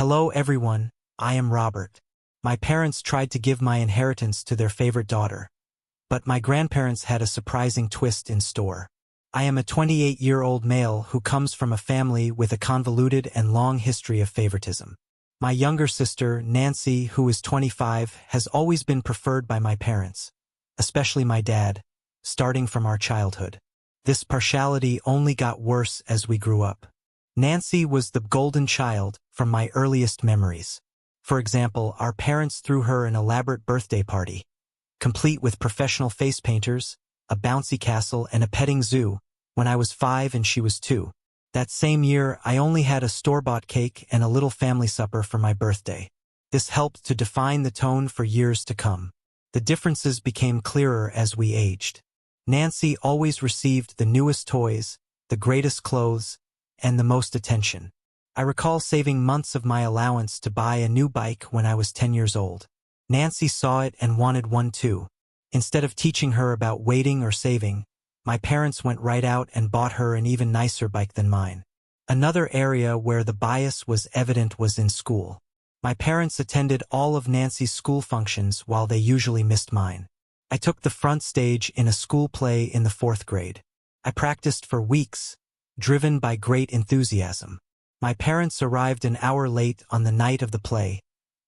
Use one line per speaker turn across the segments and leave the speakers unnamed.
Hello everyone, I am Robert. My parents tried to give my inheritance to their favorite daughter, but my grandparents had a surprising twist in store. I am a 28-year-old male who comes from a family with a convoluted and long history of favoritism. My younger sister, Nancy, who is 25, has always been preferred by my parents, especially my dad, starting from our childhood. This partiality only got worse as we grew up. Nancy was the golden child from my earliest memories. For example, our parents threw her an elaborate birthday party, complete with professional face painters, a bouncy castle, and a petting zoo, when I was 5 and she was 2. That same year, I only had a store-bought cake and a little family supper for my birthday. This helped to define the tone for years to come. The differences became clearer as we aged. Nancy always received the newest toys, the greatest clothes, and the most attention. I recall saving months of my allowance to buy a new bike when I was 10 years old. Nancy saw it and wanted one too. Instead of teaching her about waiting or saving, my parents went right out and bought her an even nicer bike than mine. Another area where the bias was evident was in school. My parents attended all of Nancy's school functions while they usually missed mine. I took the front stage in a school play in the 4th grade. I practiced for weeks, driven by great enthusiasm. My parents arrived an hour late on the night of the play,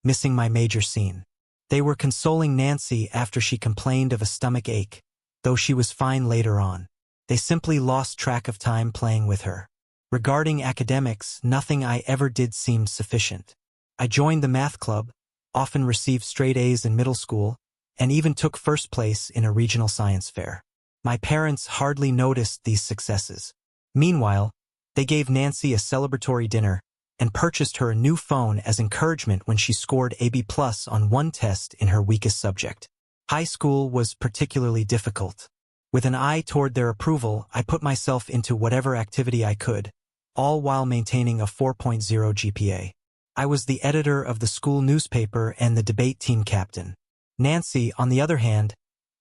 missing my major scene. They were consoling Nancy after she complained of a stomach ache, though she was fine later on. They simply lost track of time playing with her. Regarding academics, nothing I ever did seemed sufficient. I joined the math club, often received straight A's in middle school, and even took first place in a regional science fair. My parents hardly noticed these successes. Meanwhile, they gave Nancy a celebratory dinner and purchased her a new phone as encouragement when she scored a B+ on one test in her weakest subject. High school was particularly difficult. With an eye toward their approval, I put myself into whatever activity I could, all while maintaining a 4.0 GPA. I was the editor of the school newspaper and the debate team captain. Nancy, on the other hand,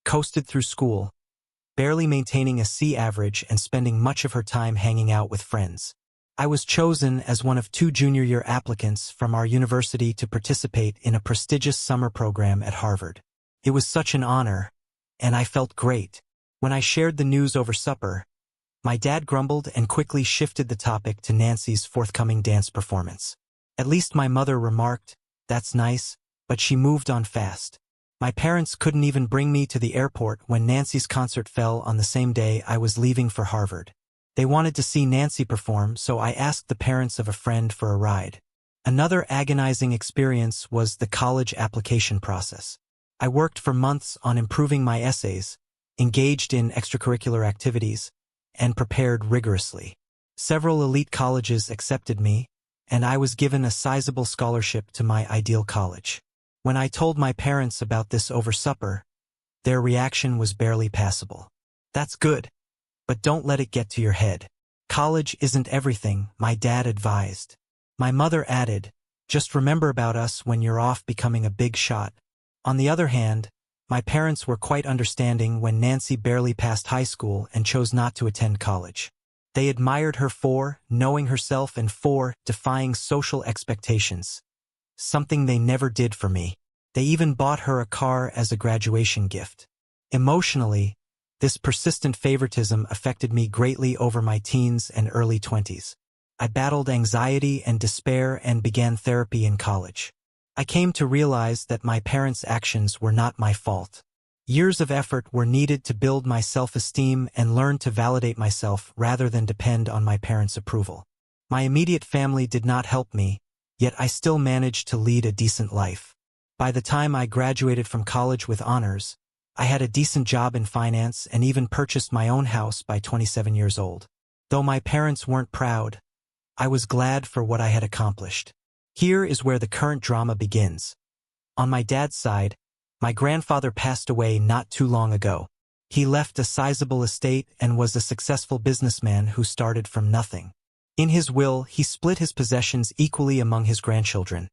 coasted through school, barely maintaining a C average and spending much of her time hanging out with friends. I was chosen as one of 2 junior-year applicants from our university to participate in a prestigious summer program at Harvard. It was such an honor, and I felt great. When I shared the news over supper, my dad grumbled and quickly shifted the topic to Nancy's forthcoming dance performance. At least my mother remarked, "That's nice," but she moved on fast. My parents couldn't even bring me to the airport when Nancy's concert fell on the same day I was leaving for Harvard. They wanted to see Nancy perform, so I asked the parents of a friend for a ride. Another agonizing experience was the college application process. I worked for months on improving my essays, engaged in extracurricular activities, and prepared rigorously. Several elite colleges accepted me, and I was given a sizable scholarship to my ideal college. When I told my parents about this over supper, their reaction was barely passable. "That's good, but don't let it get to your head. College isn't everything," my dad advised. My mother added, "Just remember about us when you're off becoming a big shot." On the other hand, my parents were quite understanding when Nancy barely passed high school and chose not to attend college. They admired her for knowing herself and for defying social expectations, something they never did for me. They even bought her a car as a graduation gift. Emotionally, this persistent favoritism affected me greatly over my teens and early 20s. I battled anxiety and despair and began therapy in college. I came to realize that my parents' actions were not my fault. Years of effort were needed to build my self-esteem and learn to validate myself rather than depend on my parents' approval. My immediate family did not help me, yet I still managed to lead a decent life. By the time I graduated from college with honors, I had a decent job in finance and even purchased my own house by 27 years old. Though my parents weren't proud, I was glad for what I had accomplished. Here is where the current drama begins. On my dad's side, my grandfather passed away not too long ago. He left a sizable estate and was a successful businessman who started from nothing. In his will, he split his possessions equally among his grandchildren,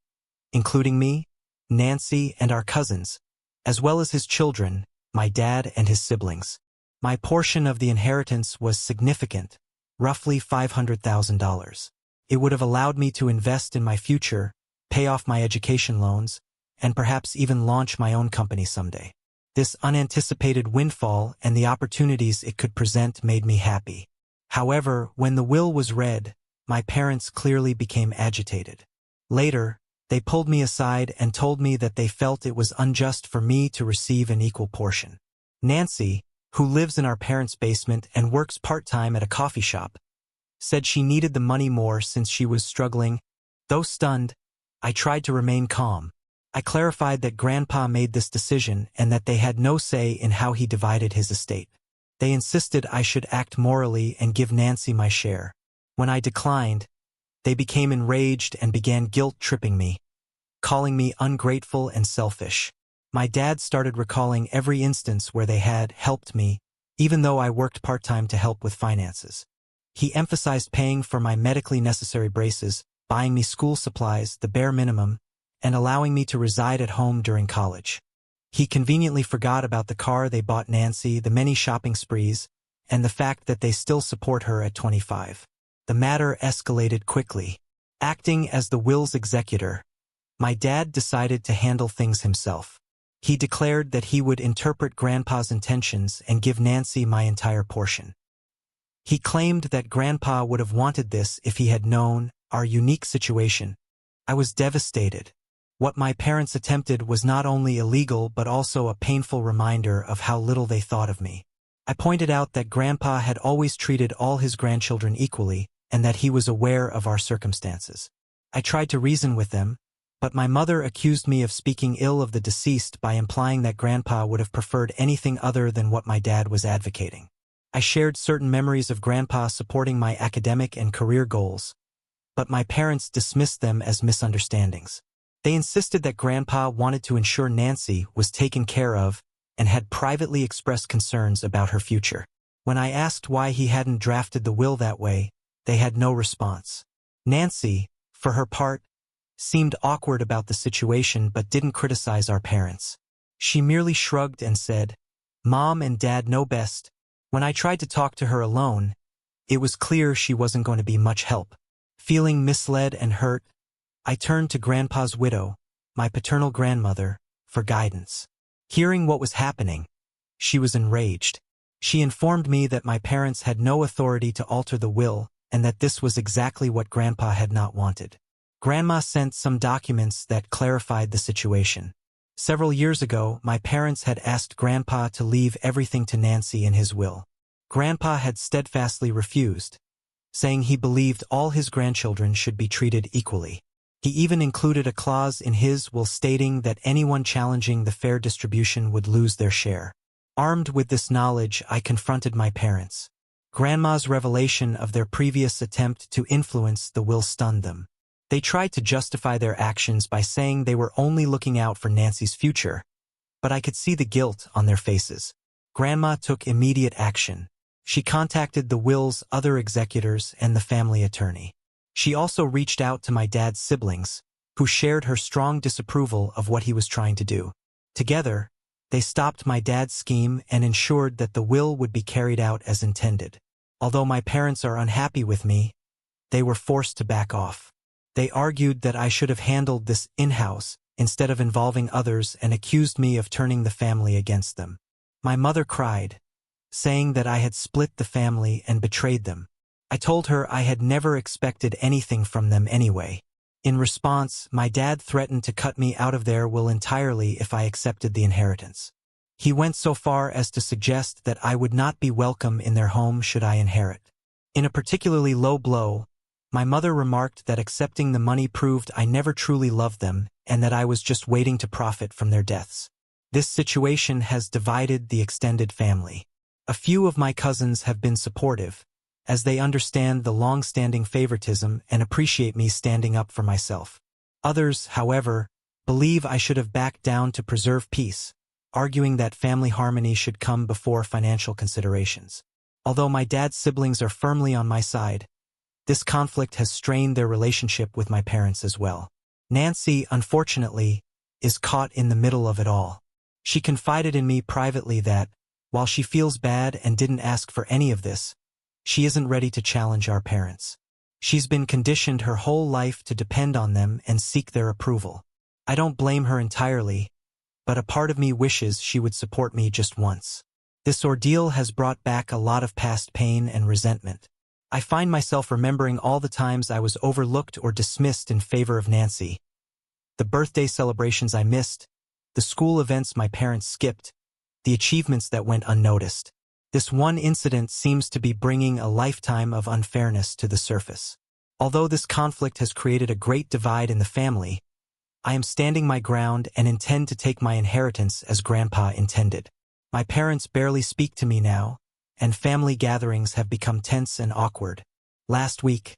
including me, Nancy, and our cousins, as well as his children, my dad and his siblings. My portion of the inheritance was significant, roughly $500,000. It would have allowed me to invest in my future, pay off my education loans, and perhaps even launch my own company someday. This unanticipated windfall and the opportunities it could present made me happy. However, when the will was read, my parents clearly became agitated. Later, they pulled me aside and told me that they felt it was unjust for me to receive an equal portion. Nancy, who lives in our parents' basement and works part-time at a coffee shop, said she needed the money more since she was struggling. Though stunned, I tried to remain calm. I clarified that Grandpa made this decision and that they had no say in how he divided his estate. They insisted I should act morally and give Nancy my share. When I declined, they became enraged and began guilt-tripping me, calling me ungrateful and selfish. My dad started recalling every instance where they had helped me, even though I worked part-time to help with finances. He emphasized paying for my medically necessary braces, buying me school supplies, the bare minimum, and allowing me to reside at home during college. He conveniently forgot about the car they bought Nancy, the many shopping sprees, and the fact that they still support her at 25. The matter escalated quickly. Acting as the will's executor, my dad decided to handle things himself. He declared that he would interpret Grandpa's intentions and give Nancy my entire portion. He claimed that Grandpa would have wanted this if he had known our unique situation. I was devastated. What my parents attempted was not only illegal but also a painful reminder of how little they thought of me. I pointed out that Grandpa had always treated all his grandchildren equally and that he was aware of our circumstances. I tried to reason with them, but my mother accused me of speaking ill of the deceased by implying that Grandpa would have preferred anything other than what my dad was advocating. I shared certain memories of Grandpa supporting my academic and career goals, but my parents dismissed them as misunderstandings. They insisted that Grandpa wanted to ensure Nancy was taken care of and had privately expressed concerns about her future. When I asked why he hadn't drafted the will that way, they had no response. Nancy, for her part, seemed awkward about the situation but didn't criticize our parents. She merely shrugged and said, "Mom and Dad know best." When I tried to talk to her alone, it was clear she wasn't going to be much help. Feeling misled and hurt, I turned to Grandpa's widow, my paternal grandmother, for guidance. Hearing what was happening, she was enraged. She informed me that my parents had no authority to alter the will and that this was exactly what Grandpa had not wanted. Grandma sent some documents that clarified the situation. Several years ago, my parents had asked Grandpa to leave everything to Nancy in his will. Grandpa had steadfastly refused, saying he believed all his grandchildren should be treated equally. He even included a clause in his will stating that anyone challenging the fair distribution would lose their share. Armed with this knowledge, I confronted my parents. Grandma's revelation of their previous attempt to influence the will stunned them. They tried to justify their actions by saying they were only looking out for Nancy's future, but I could see the guilt on their faces. Grandma took immediate action. She contacted the will's other executors and the family attorney. She also reached out to my dad's siblings, who shared her strong disapproval of what he was trying to do. Together, they stopped my dad's scheme and ensured that the will would be carried out as intended. Although my parents are unhappy with me, they were forced to back off. They argued that I should have handled this in-house instead of involving others and accused me of turning the family against them. My mother cried, saying that I had split the family and betrayed them. I told her I had never expected anything from them anyway. In response, my dad threatened to cut me out of their will entirely if I accepted the inheritance. He went so far as to suggest that I would not be welcome in their home should I inherit. In a particularly low blow, my mother remarked that accepting the money proved I never truly loved them and that I was just waiting to profit from their deaths. This situation has divided the extended family. A few of my cousins have been supportive, as they understand the long-standing favoritism and appreciate me standing up for myself. Others, however, believe I should have backed down to preserve peace, arguing that family harmony should come before financial considerations. Although my dad's siblings are firmly on my side, this conflict has strained their relationship with my parents as well. Nancy, unfortunately, is caught in the middle of it all. She confided in me privately that, while she feels bad and didn't ask for any of this, she isn't ready to challenge our parents. She's been conditioned her whole life to depend on them and seek their approval. I don't blame her entirely, but a part of me wishes she would support me just once. This ordeal has brought back a lot of past pain and resentment. I find myself remembering all the times I was overlooked or dismissed in favor of Nancy. The birthday celebrations I missed, the school events my parents skipped, the achievements that went unnoticed. This one incident seems to be bringing a lifetime of unfairness to the surface. Although this conflict has created a great divide in the family, I am standing my ground and intend to take my inheritance as Grandpa intended. My parents barely speak to me now, and family gatherings have become tense and awkward. Last week,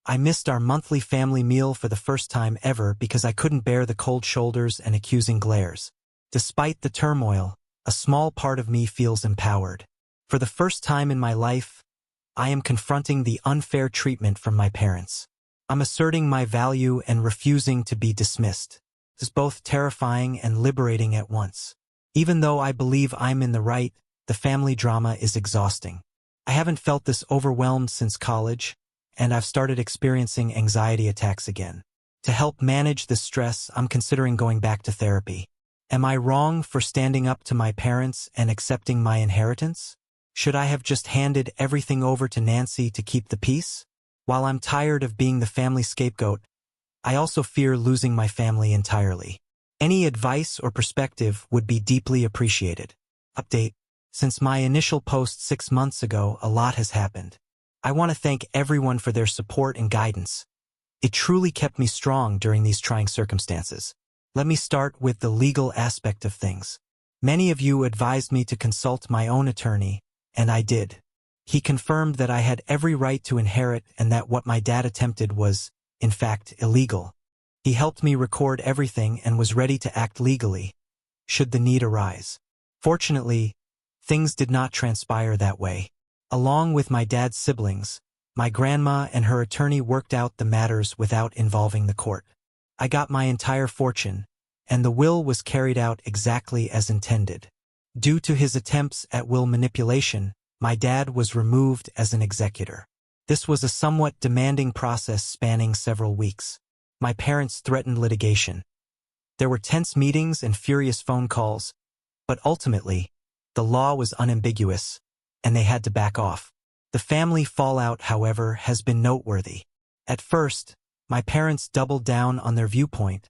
I missed our monthly family meal for the first time ever because I couldn't bear the cold shoulders and accusing glares. Despite the turmoil, a small part of me feels empowered. For the first time in my life, I am confronting the unfair treatment from my parents. I'm asserting my value and refusing to be dismissed. It's both terrifying and liberating at once. Even though I believe I'm in the right, the family drama is exhausting. I haven't felt this overwhelmed since college, and I've started experiencing anxiety attacks again. To help manage this stress, I'm considering going back to therapy. Am I wrong for standing up to my parents and accepting my inheritance? Should I have just handed everything over to Nancy to keep the peace? While I'm tired of being the family scapegoat, I also fear losing my family entirely. Any advice or perspective would be deeply appreciated. Update. Since my initial post 6 months ago, a lot has happened. I want to thank everyone for their support and guidance. It truly kept me strong during these trying circumstances. Let me start with the legal aspect of things. Many of you advised me to consult my own attorney, and I did. He confirmed that I had every right to inherit and that what my dad attempted was, in fact, illegal. He helped me record everything and was ready to act legally, should the need arise. Fortunately, things did not transpire that way. Along with my dad's siblings, my grandma and her attorney worked out the matters without involving the court. I got my entire fortune, and the will was carried out exactly as intended. Due to his attempts at will manipulation, my dad was removed as an executor. This was a somewhat demanding process spanning several weeks. My parents threatened litigation. There were tense meetings and furious phone calls, but ultimately, the law was unambiguous, and they had to back off. The family fallout, however, has been noteworthy. At first, my parents doubled down on their viewpoint,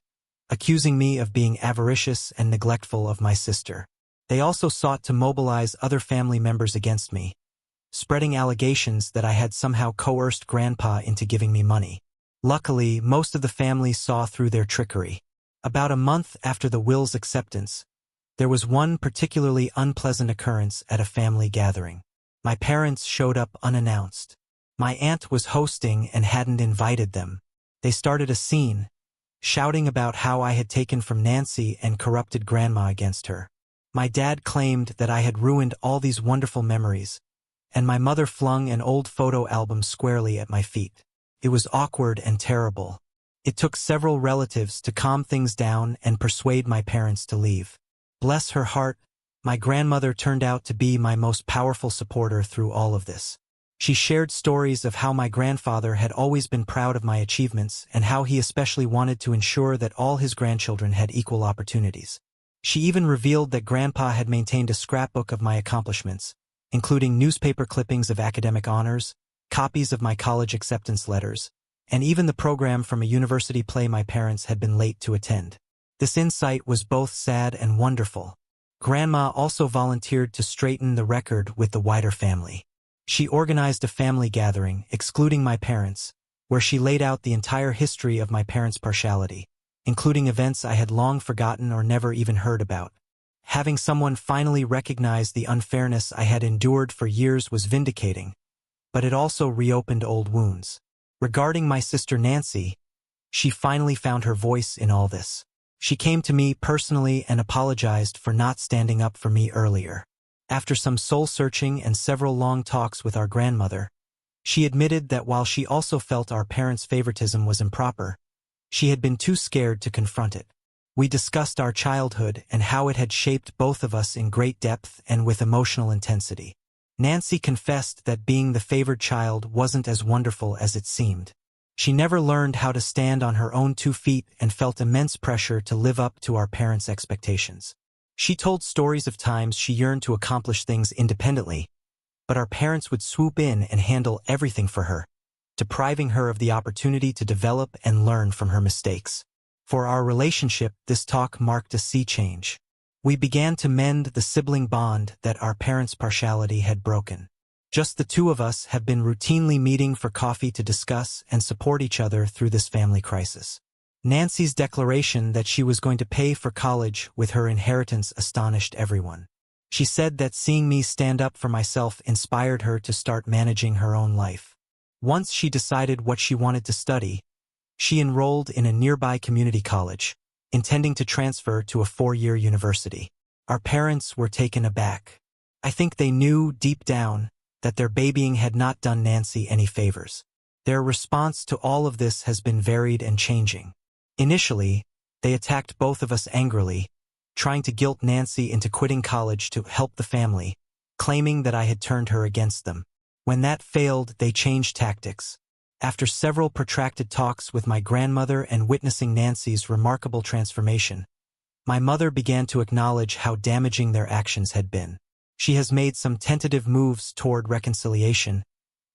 accusing me of being avaricious and neglectful of my sister. They also sought to mobilize other family members against me, spreading allegations that I had somehow coerced Grandpa into giving me money. Luckily, most of the family saw through their trickery. About a month after the will's acceptance, there was one particularly unpleasant occurrence at a family gathering. My parents showed up unannounced. My aunt was hosting and hadn't invited them. They started a scene, shouting about how I had taken from Nancy and corrupted Grandma against her. My dad claimed that I had ruined all these wonderful memories, and my mother flung an old photo album squarely at my feet. It was awkward and terrible. It took several relatives to calm things down and persuade my parents to leave. Bless her heart, my grandmother turned out to be my most powerful supporter through all of this. She shared stories of how my grandfather had always been proud of my achievements and how he especially wanted to ensure that all his grandchildren had equal opportunities. She even revealed that Grandpa had maintained a scrapbook of my accomplishments, including newspaper clippings of academic honors, copies of my college acceptance letters, and even the program from a university play my parents had been late to attend. This insight was both sad and wonderful. Grandma also volunteered to straighten the record with the wider family. She organized a family gathering, excluding my parents, where she laid out the entire history of my parents' partiality, including events I had long forgotten or never even heard about. Having someone finally recognize the unfairness I had endured for years was vindicating, but it also reopened old wounds. Regarding my sister Nancy, she finally found her voice in all this. She came to me personally and apologized for not standing up for me earlier. After some soul-searching and several long talks with our grandmother, she admitted that while she also felt our parents' favoritism was improper, she had been too scared to confront it. We discussed our childhood and how it had shaped both of us in great depth and with emotional intensity. Nancy confessed that being the favored child wasn't as wonderful as it seemed. She never learned how to stand on her own 2 feet and felt immense pressure to live up to our parents' expectations. She told stories of times she yearned to accomplish things independently, but our parents would swoop in and handle everything for her, depriving her of the opportunity to develop and learn from her mistakes. For our relationship, this talk marked a sea change. We began to mend the sibling bond that our parents' partiality had broken. Just the two of us have been routinely meeting for coffee to discuss and support each other through this family crisis. Nancy's declaration that she was going to pay for college with her inheritance astonished everyone. She said that seeing me stand up for myself inspired her to start managing her own life. Once she decided what she wanted to study, she enrolled in a nearby community college, intending to transfer to a 4-year university. Our parents were taken aback. I think they knew deep down that their babying had not done Nancy any favors. Their response to all of this has been varied and changing. Initially, they attacked both of us angrily, trying to guilt Nancy into quitting college to help the family, claiming that I had turned her against them. When that failed, they changed tactics. After several protracted talks with my grandmother and witnessing Nancy's remarkable transformation, my mother began to acknowledge how damaging their actions had been. She has made some tentative moves toward reconciliation,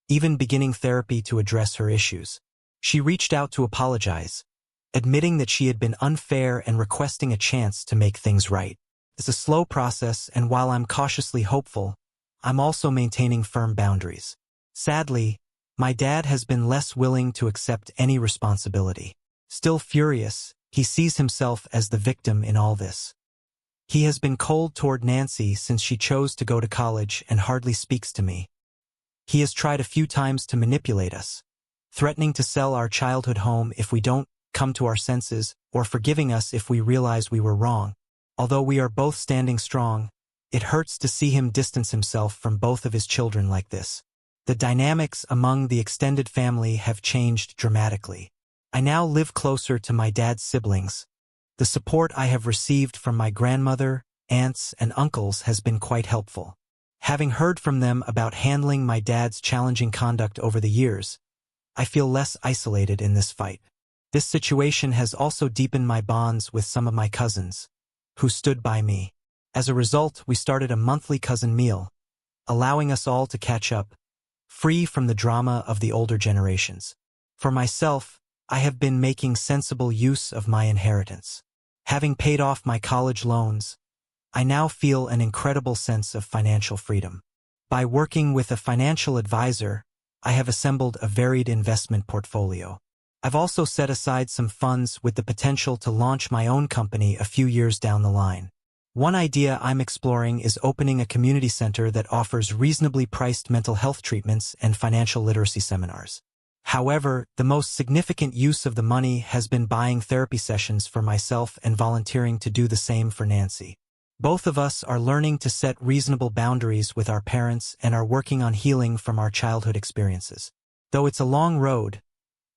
even beginning therapy to address her issues. She reached out to apologize, admitting that she had been unfair and requesting a chance to make things right. It's a slow process, and while I'm cautiously hopeful, I'm also maintaining firm boundaries. Sadly, my dad has been less willing to accept any responsibility. Still furious, he sees himself as the victim in all this. He has been cold toward Nancy since she chose to go to college and hardly speaks to me. He has tried a few times to manipulate us, threatening to sell our childhood home if we don't come to our senses, or forgiving us if we realize we were wrong. Although we are both standing strong, it hurts to see him distance himself from both of his children like this. The dynamics among the extended family have changed dramatically. I now live closer to my dad's siblings. The support I have received from my grandmother, aunts, and uncles has been quite helpful. Having heard from them about handling my dad's challenging conduct over the years, I feel less isolated in this fight. This situation has also deepened my bonds with some of my cousins, who stood by me. As a result, we started a monthly cousin meal, allowing us all to catch up, free from the drama of the older generations. For myself, I have been making sensible use of my inheritance. Having paid off my college loans, I now feel an incredible sense of financial freedom. By working with a financial advisor, I have assembled a varied investment portfolio. I've also set aside some funds with the potential to launch my own company a few years down the line. One idea I'm exploring is opening a community center that offers reasonably priced mental health treatments and financial literacy seminars. However, the most significant use of the money has been buying therapy sessions for myself and volunteering to do the same for Nancy. Both of us are learning to set reasonable boundaries with our parents and are working on healing from our childhood experiences. Though it's a long road,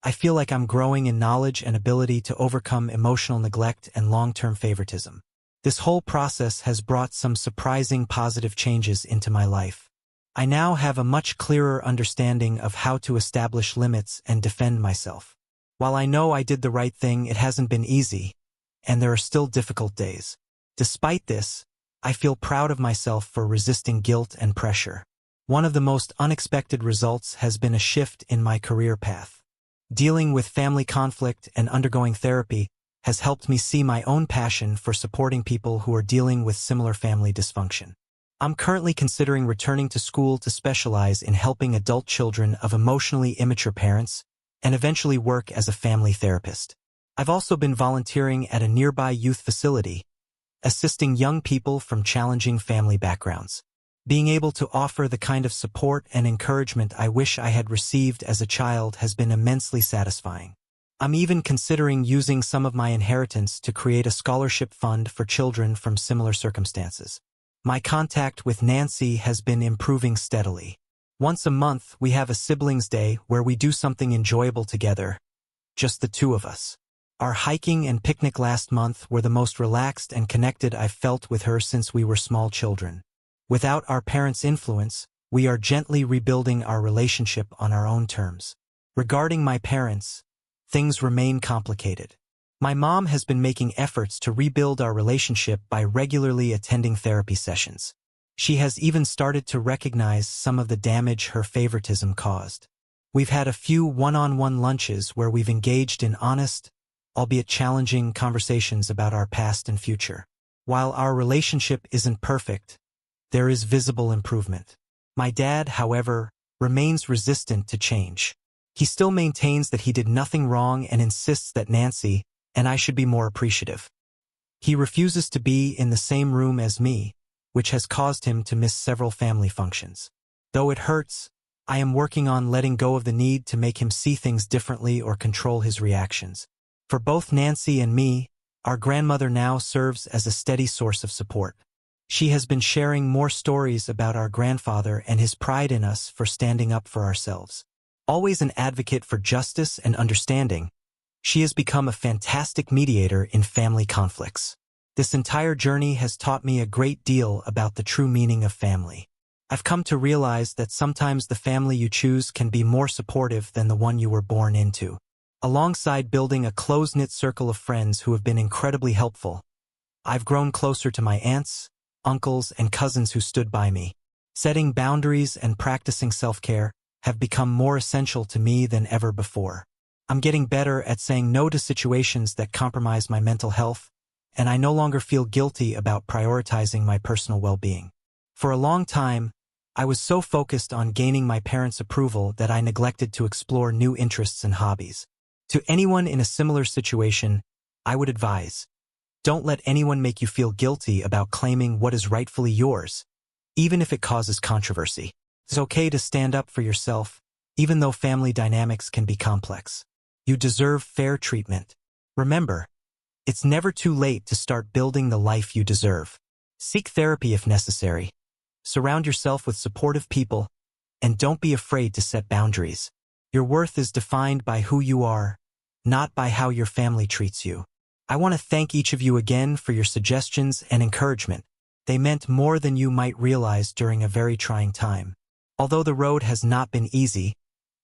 I feel like I'm growing in knowledge and ability to overcome emotional neglect and long-term favoritism. This whole process has brought some surprising positive changes into my life. I now have a much clearer understanding of how to establish limits and defend myself. While I know I did the right thing, it hasn't been easy, and there are still difficult days. Despite this, I feel proud of myself for resisting guilt and pressure. One of the most unexpected results has been a shift in my career path. Dealing with family conflict and undergoing therapy has helped me see my own passion for supporting people who are dealing with similar family dysfunction. I'm currently considering returning to school to specialize in helping adult children of emotionally immature parents and eventually work as a family therapist. I've also been volunteering at a nearby youth facility, assisting young people from challenging family backgrounds. Being able to offer the kind of support and encouragement I wish I had received as a child has been immensely satisfying. I'm even considering using some of my inheritance to create a scholarship fund for children from similar circumstances. My contact with Nancy has been improving steadily. Once a month, we have a siblings' day where we do something enjoyable together, just the two of us. Our hiking and picnic last month were the most relaxed and connected I've felt with her since we were small children. Without our parents' influence, we are gently rebuilding our relationship on our own terms. Regarding my parents, things remain complicated. My mom has been making efforts to rebuild our relationship by regularly attending therapy sessions. She has even started to recognize some of the damage her favoritism caused. We've had a few one-on-one lunches where we've engaged in honest, albeit challenging, conversations about our past and future. While our relationship isn't perfect, there is visible improvement. My dad, however, remains resistant to change. He still maintains that he did nothing wrong and insists that Nancy and I should be more appreciative. He refuses to be in the same room as me, which has caused him to miss several family functions. Though it hurts, I am working on letting go of the need to make him see things differently or control his reactions. For both Nancy and me, our grandmother now serves as a steady source of support. She has been sharing more stories about our grandfather and his pride in us for standing up for ourselves. Always an advocate for justice and understanding, she has become a fantastic mediator in family conflicts. This entire journey has taught me a great deal about the true meaning of family. I've come to realize that sometimes the family you choose can be more supportive than the one you were born into. Alongside building a close-knit circle of friends who have been incredibly helpful, I've grown closer to my aunts, uncles, and cousins who stood by me. Setting boundaries and practicing self-care have become more essential to me than ever before. I'm getting better at saying no to situations that compromise my mental health, and I no longer feel guilty about prioritizing my personal well-being. For a long time, I was so focused on gaining my parents' approval that I neglected to explore new interests and hobbies. To anyone in a similar situation, I would advise, don't let anyone make you feel guilty about claiming what is rightfully yours, even if it causes controversy. It's okay to stand up for yourself, even though family dynamics can be complex. You deserve fair treatment. Remember, it's never too late to start building the life you deserve. Seek therapy if necessary. Surround yourself with supportive people, and don't be afraid to set boundaries. Your worth is defined by who you are, not by how your family treats you. I want to thank each of you again for your suggestions and encouragement. They meant more than you might realize during a very trying time. Although the road has not been easy,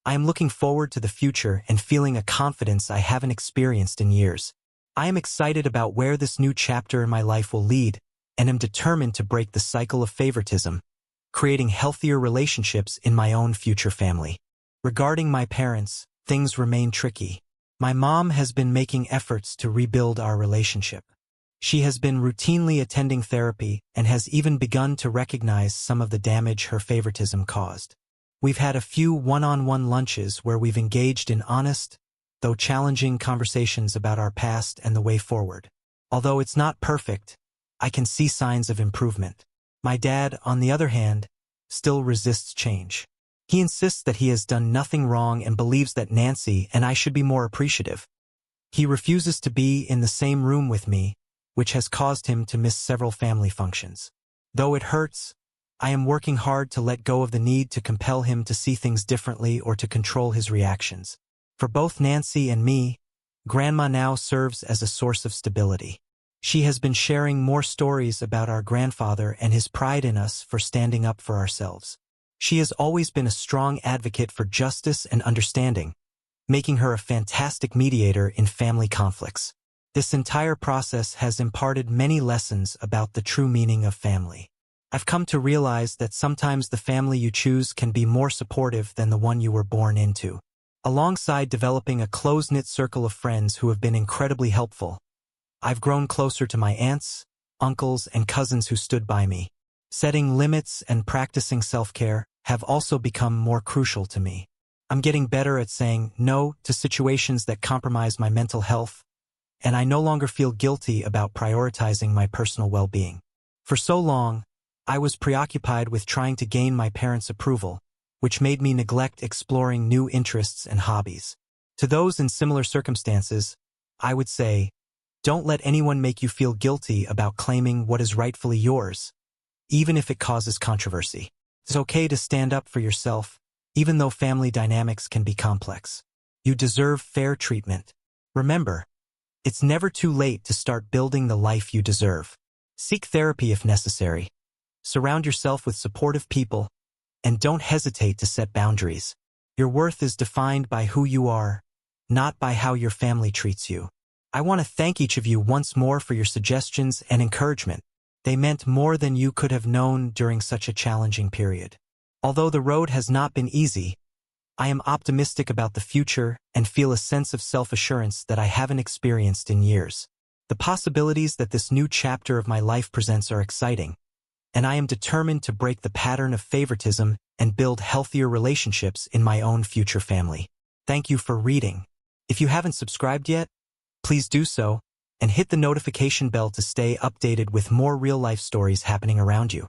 I am looking forward to the future and feeling a confidence I haven't experienced in years. I am excited about where this new chapter in my life will lead, and am determined to break the cycle of favoritism, creating healthier relationships in my own future family. Regarding my parents, things remain tricky. My mom has been making efforts to rebuild our relationship. She has been routinely attending therapy and has even begun to recognize some of the damage her favoritism caused. We've had a few one-on-one lunches where we've engaged in honest, though challenging, conversations about our past and the way forward. Although it's not perfect, I can see signs of improvement. My dad, on the other hand, still resists change. He insists that he has done nothing wrong and believes that Nancy and I should be more appreciative. He refuses to be in the same room with me, which has caused him to miss several family functions. Though it hurts, I am working hard to let go of the need to compel him to see things differently or to control his reactions. For both Nancy and me, Grandma now serves as a source of stability. She has been sharing more stories about our grandfather and his pride in us for standing up for ourselves. She has always been a strong advocate for justice and understanding, making her a fantastic mediator in family conflicts. This entire process has imparted many lessons about the true meaning of family. I've come to realize that sometimes the family you choose can be more supportive than the one you were born into. Alongside developing a close-knit circle of friends who have been incredibly helpful, I've grown closer to my aunts, uncles, and cousins who stood by me. Setting limits and practicing self-care have also become more crucial to me. I'm getting better at saying no to situations that compromise my mental health, and I no longer feel guilty about prioritizing my personal well-being. For so long, I was preoccupied with trying to gain my parents' approval, which made me neglect exploring new interests and hobbies. To those in similar circumstances, I would say, don't let anyone make you feel guilty about claiming what is rightfully yours, even if it causes controversy. It's okay to stand up for yourself, even though family dynamics can be complex. You deserve fair treatment. Remember, it's never too late to start building the life you deserve. Seek therapy if necessary. Surround yourself with supportive people, And don't hesitate to set boundaries. Your worth is defined by who you are, not by how your family treats you. I want to thank each of you once more for your suggestions and encouragement. They meant more than you could have known during such a challenging period. Although the road has not been easy, I am optimistic about the future and feel a sense of self-assurance that I haven't experienced in years. The possibilities that this new chapter of my life presents are exciting, and I am determined to break the pattern of favoritism and build healthier relationships in my own future family. Thank you for reading. If you haven't subscribed yet, please do so, and hit the notification bell to stay updated with more real-life stories happening around you.